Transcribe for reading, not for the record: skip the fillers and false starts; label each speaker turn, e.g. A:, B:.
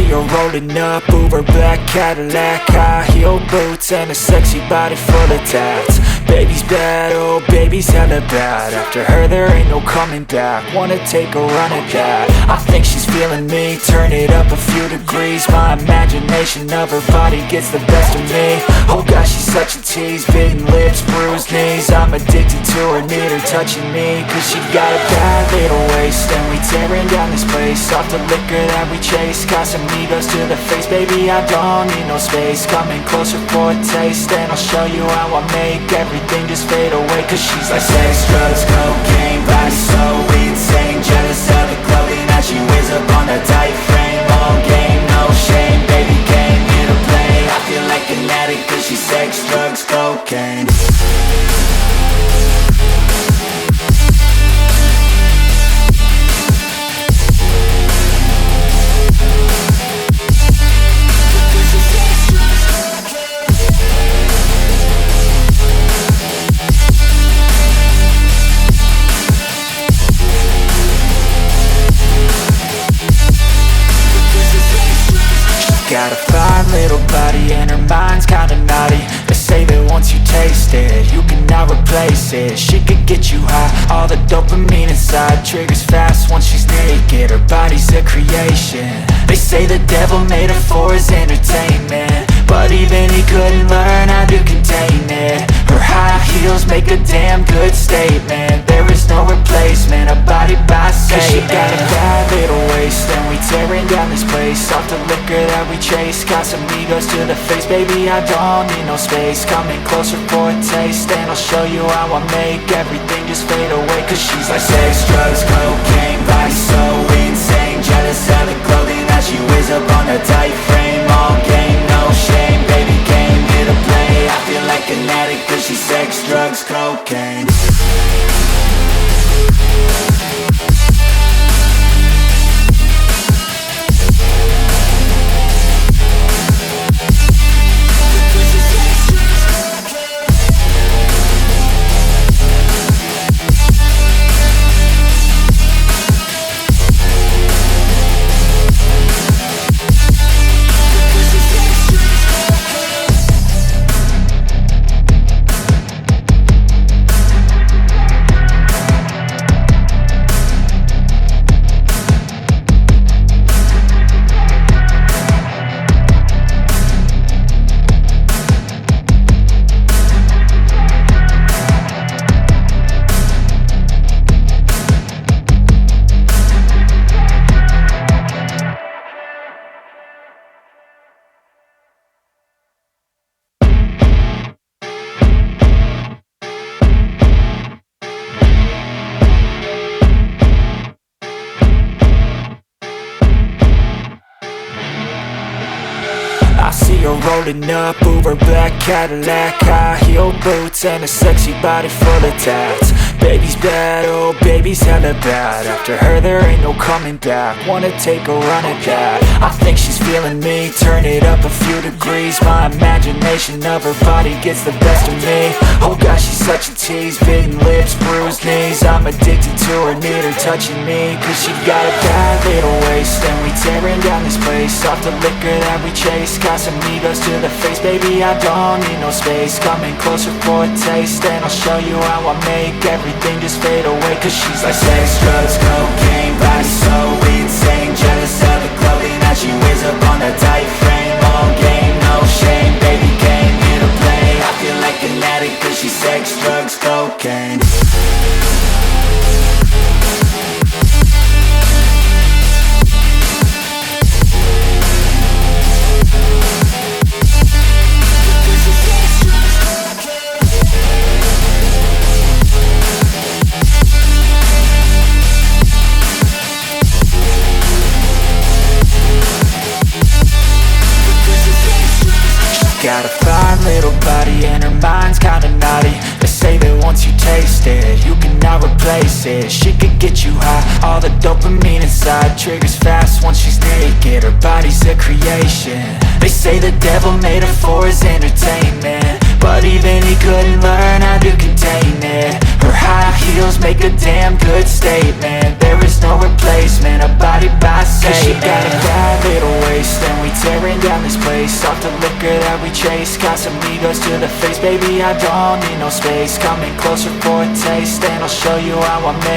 A: her rolling up, Uber black Cadillac, high heel boots and a sexy body full of tats. Baby's bad, oh baby's hella bad. After her there ain't no coming back. Wanna take a run at that. I think she's feeling me, turn it up a few degrees. My imagination of her body gets the best of me. Oh gosh, she's such a tease, bitten lips, bruised knees. I'm addicted to her, need her touching me, cause she got a bad little waist. And we tearing down this place, off the liquor that we chase. Casamigos to the face, baby I don't need no space. Coming closer for a taste, and I'll show you how I make everything just fade away. Cause she's like sex, drugs, cocaine, body so insane. Jealous of the clothing that she wears up on that tight frame. All game, no shame, baby came here to play. I feel like an addict cause she's sex, drugs, cocaine. Got a fine little body and her mind's kinda naughty. They say that once you taste it, you cannot replace it. She could get you high, all the dopamine inside triggers fast once she's naked. Her body's a creation. They say the devil made her for his entertainment, but even he couldn't learn how to contain it. Her high heels make a damn good statement. There is no replacement, a body by Satan. Cause she got a bad little waist, and we tearing down this place, off the liquor that we chase. Casamigos to the face, baby I don't need no space. Coming closer for a taste, and I'll show you how I make everything just fade away. Cause she's like sex, drugs, cocaine, body so insane. Jealous of the clothing that she wears up on her tight frame. All game, no shame, baby came here to play. I feel like an addict cause she's sex, drugs, cocaine. I see her rolling up, Uber black Cadillac, high heel boots and a sexy body full of tats. Baby's bad, oh baby's hella bad. After her there ain't no coming back. Wanna take a run at that. I think she's feeling me, turn it up a few degrees. My imagination of her body gets the best of me. Oh gosh, she's such a tease, bitten lips, bruised knees. I'm addicted to her, need her touching me, cause she got a bad little waist. And we tearing down this place, off the liquor that we chase. Casamigos to the face, baby I don't need no space. Coming closer for a taste, and I'll show you how I make everything just fade away. Cause she's like sex, drugs, cocaine, body so insane. Jealous of the clothing that she wears up on that tight frame. All game, no shame, baby came here to play. I feel like an addict cause she's sex, drugs, cocaine. Got a fine little body and her mind's kinda naughty. They say that once you taste it, you cannot replace it. She could get you high, all the dopamine inside triggers fast once she's naked. Her body's a creation. They say the devil made her for his entertainment, but even he couldn't learn how to contain it. Her high heels make a damn good statement. There is no replacement, a body by Satan. Cause she got a bad little waist face off the liquor that we chase. Got some egos to the face, baby, I don't need no space. Coming closer for a taste, and I'll show you how I make